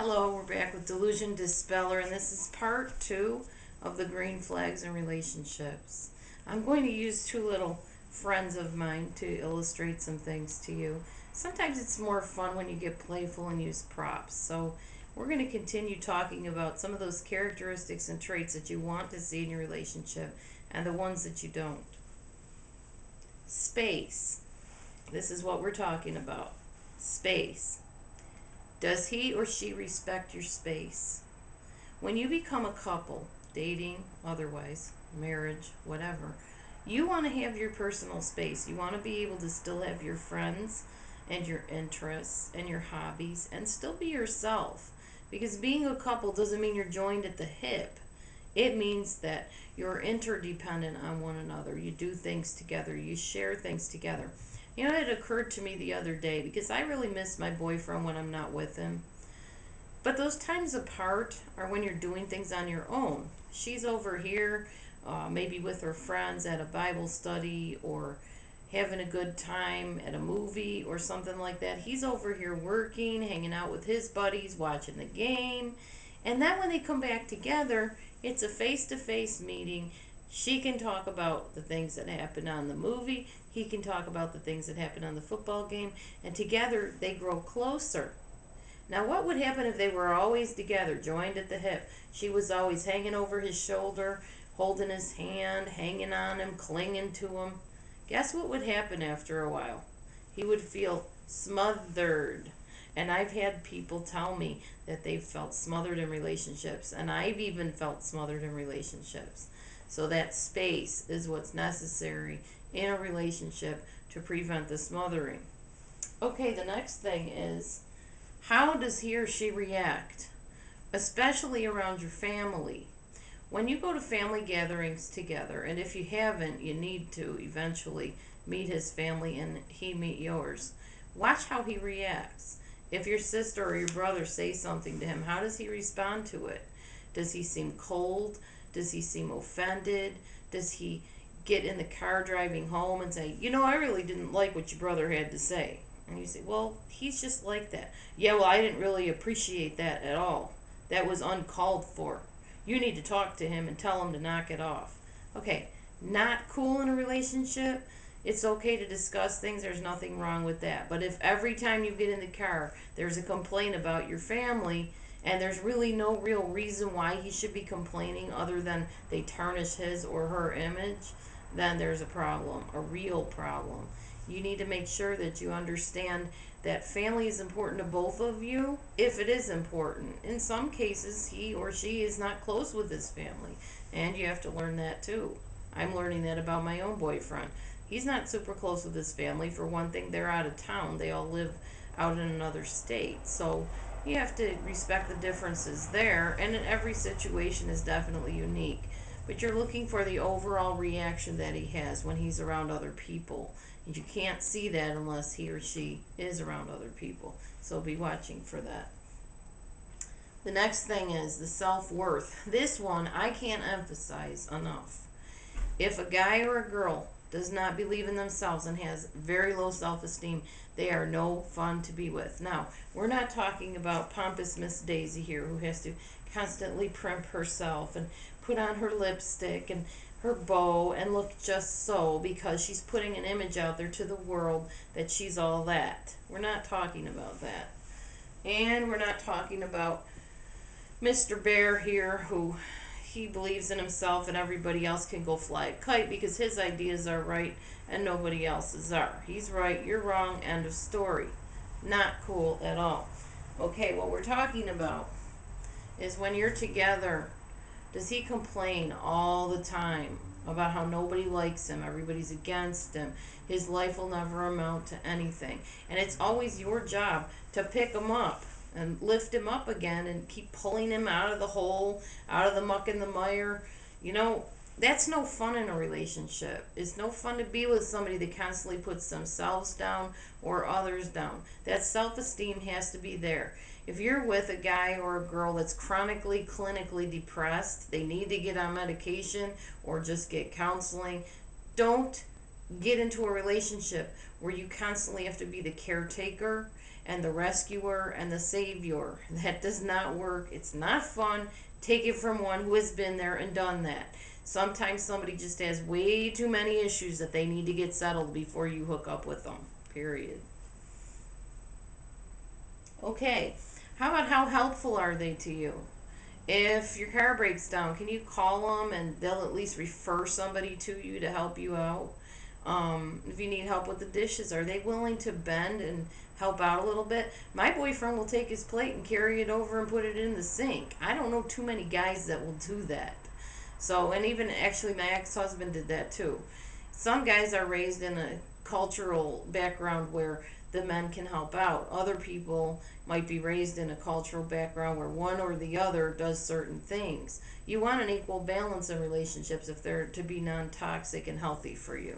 Hello, we're back with DelusionDispeller, and this is part 2 of the green flags in relationships. I'm going to use two little friends of mine to illustrate some things to you. Sometimes it's more fun when you get playful and use props. So we're going to continue talking about some of those characteristics and traits that you want to see in your relationship and the ones that you don't. Space. This is what we're talking about. Space. Does he or she respect your space? When you become a couple, dating, otherwise, marriage, whatever, you want to have your personal space. You want to be able to still have your friends and your interests and your hobbies and still be yourself. Because being a couple doesn't mean you're joined at the hip. It means that you're interdependent on one another. You do things together, you share things together. You know, it occurred to me the other day because I really miss my boyfriend when I'm not with him. But those times apart are when you're doing things on your own. She's over here, maybe with her friends at a Bible study or having a good time at a movie or something like that. He's over here working, hanging out with his buddies, watching the game. And then when they come back together, it's a face-to-face meeting. She can talk about the things that happened on the movie. He can talk about the things that happened on the football game. And together they grow closer. Now, what would happen if they were always together, joined at the hip? She was always hanging over his shoulder, holding his hand, hanging on him, clinging to him. Guess what would happen after a while? He would feel smothered. And I've had people tell me that they've felt smothered in relationships, and I've even felt smothered in relationships. So that space is what's necessary in a relationship to prevent the smothering. Okay, the next thing is, how does he or she react, especially around your family? When you go to family gatherings together, and if you haven't, you need to eventually meet his family and he meet yours. Watch how he reacts. If your sister or your brother say something to him, how does he respond to it? Does he seem cold? Does he seem offended? Does he get in the car driving home and say, you know, I really didn't like what your brother had to say? And you say, well, he's just like that. Yeah, well, I didn't really appreciate that at all. That was uncalled for. You need to talk to him and tell him to knock it off. Okay, not cool in a relationship. It's okay to discuss things. There's nothing wrong with that. But if every time you get in the car, there's a complaint about your family, and there's really no real reason why he should be complaining other than they tarnish his or her image, then there's a problem, a real problem. You need to make sure that you understand that family is important to both of you, if it is important. In some cases, he or she is not close with his family, and you have to learn that too. I'm learning that about my own boyfriend. He's not super close with his family. For one thing, they're out of town. They all live out in another state. So you have to respect the differences there, and in every situation is definitely unique. But you're looking for the overall reaction that he has when he's around other people. And you can't see that unless he or she is around other people. So be watching for that. The next thing is the self-worth. This one I can't emphasize enough. If a guy or a girl does not believe in themselves and has very low self-esteem, they are no fun to be with. Now, we're not talking about pompous Miss Daisy here who has to constantly primp herself and put on her lipstick and her bow and look just so because she's putting an image out there to the world that she's all that. We're not talking about that. And we're not talking about Mr. Bear here who he believes in himself and everybody else can go fly a kite because his ideas are right and nobody else's are. He's right, you're wrong, end of story. Not cool at all. Okay, what we're talking about is when you're together, does he complain all the time about how nobody likes him, everybody's against him, his life will never amount to anything? And it's always your job to pick him up and lift him up again and keep pulling him out of the hole, out of the muck and the mire. You know, that's no fun in a relationship. It's no fun to be with somebody that constantly puts themselves down or others down. That self-esteem has to be there. If you're with a guy or a girl that's chronically, clinically depressed, they need to get on medication or just get counseling. Don't get into a relationship where you constantly have to be the caretaker and the rescuer and the savior. That does not work. It's not fun. Take it from one who has been there and done that. Sometimes somebody just has way too many issues that they need to get settled before you hook up with them. Period. Okay. How about how helpful are they to you? If your car breaks down, can you call them and they'll at least refer somebody to you to help you out? If you need help with the dishes, are they willing to bend and help out a little bit? My boyfriend will take his plate and carry it over and put it in the sink. I don't know too many guys that will do that. So, and even actually, my ex husband did that too. Some guys are raised in a cultural background where the men can help out. Other people might be raised in a cultural background where one or the other does certain things. You want an equal balance in relationships if they're to be non toxic and healthy for you.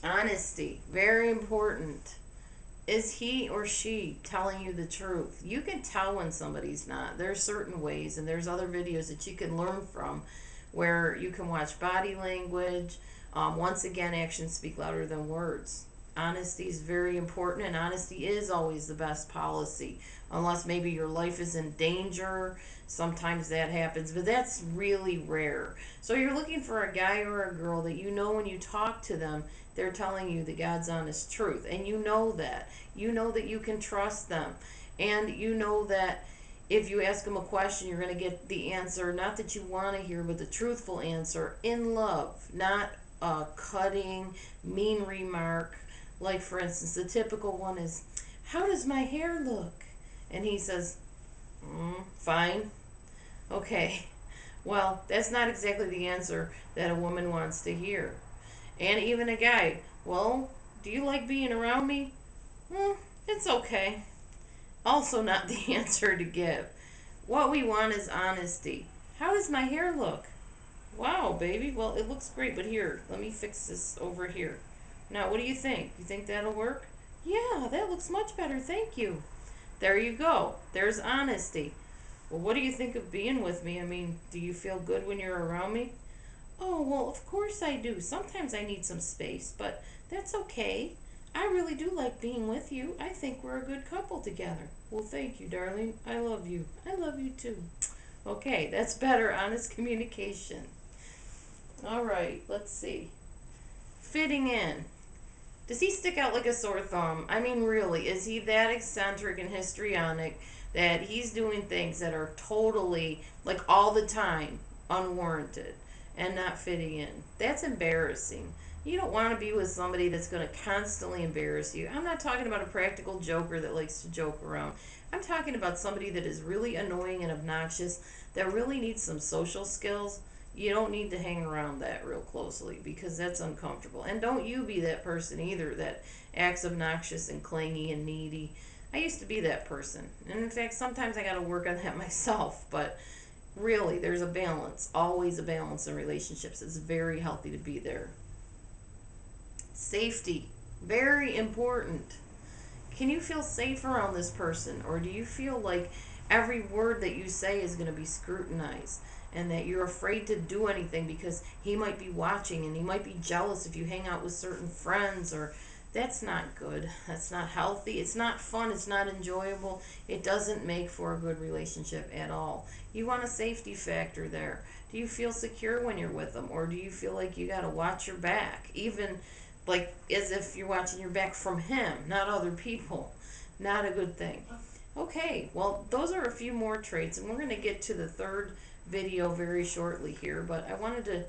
Honesty, very important. Is he or she telling you the truth? You can tell when somebody's not. There's certain ways, and there's other videos that you can learn from where you can watch body language. Once again, actions speak louder than words. Honesty is very important, and honesty is always the best policy, unless maybe your life is in danger. Sometimes that happens, but that's really rare. So you're looking for a guy or a girl that you know when you talk to them, they're telling you the God's honest truth, and you know that. You know that you can trust them, and you know that if you ask them a question, you're going to get the answer, not that you want to hear, but the truthful answer in love, not a cutting, mean remark. Like, for instance, the typical one is, how does my hair look? And he says, fine. Okay. Well, that's not exactly the answer that a woman wants to hear. And even a guy, well, do you like being around me? Hmm, it's okay. Also, not the answer to give. What we want is honesty. How does my hair look? Wow, baby. Well, it looks great, but here, let me fix this over here. Now, what do you think? You think that'll work? Yeah, that looks much better. Thank you. There you go. There's honesty. Well, what do you think of being with me? I mean, do you feel good when you're around me? Oh, well, of course I do. Sometimes I need some space, but that's okay. I really do like being with you. I think we're a good couple together. Well, thank you, darling. I love you. I love you too. Okay, that's better, honest communication. All right, let's see. Fitting in. Does he stick out like a sore thumb? I mean, really, is he that eccentric and histrionic that he's doing things that are totally, like all the time, unwarranted and not fitting in? That's embarrassing. You don't want to be with somebody that's going to constantly embarrass you. I'm not talking about a practical joker that likes to joke around. I'm talking about somebody that is really annoying and obnoxious, that really needs some social skills. You don't need to hang around that real closely because that's uncomfortable. And don't you be that person either that acts obnoxious and clingy and needy. I used to be that person. And in fact, sometimes I got to work on that myself. But really, there's a balance, always a balance in relationships. It's very healthy to be there. Safety, very important. Can you feel safe around this person, or do you feel like every word that you say is going to be scrutinized and that you're afraid to do anything because he might be watching and he might be jealous if you hang out with certain friends? Or that's not good. That's not healthy. It's not fun. It's not enjoyable. It doesn't make for a good relationship at all. You want a safety factor there. Do you feel secure when you're with them, or do you feel like you got to watch your back, even like as if you're watching your back from him, not other people? Not a good thing. Okay, well, those are a few more traits, and we're going to get to the third video very shortly here, but I wanted to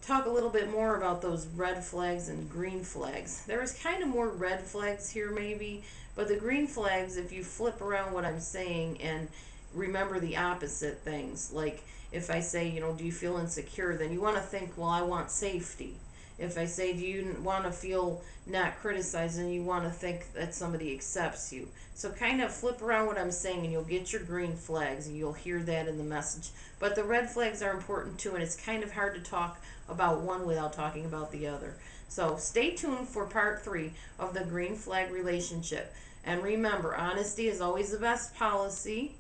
talk a little bit more about those red flags and green flags. There's kind of more red flags here, maybe, but the green flags, if you flip around what I'm saying and remember the opposite things, like if I say, do you feel insecure, then you want to think, well, I want safety. If I say, do you want to feel not criticized, then you want to think that somebody accepts you. So kind of flip around what I'm saying and you'll get your green flags and you'll hear that in the message. But the red flags are important too, and it's kind of hard to talk about one without talking about the other. So stay tuned for part 3 of the green flag relationship. And remember, honesty is always the best policy.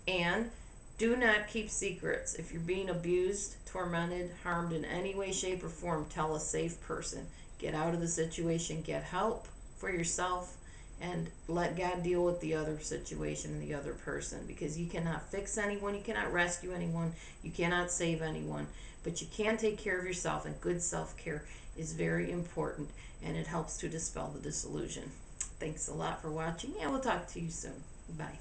And do not keep secrets. If you're being abused, tormented, harmed in any way, shape, or form, tell a safe person. Get out of the situation, get help for yourself, and let God deal with the other situation and the other person, because you cannot fix anyone, you cannot rescue anyone, you cannot save anyone, but you can take care of yourself, and good self-care is very important, and it helps to dispel the disillusion. Thanks a lot for watching, and we'll talk to you soon. Bye.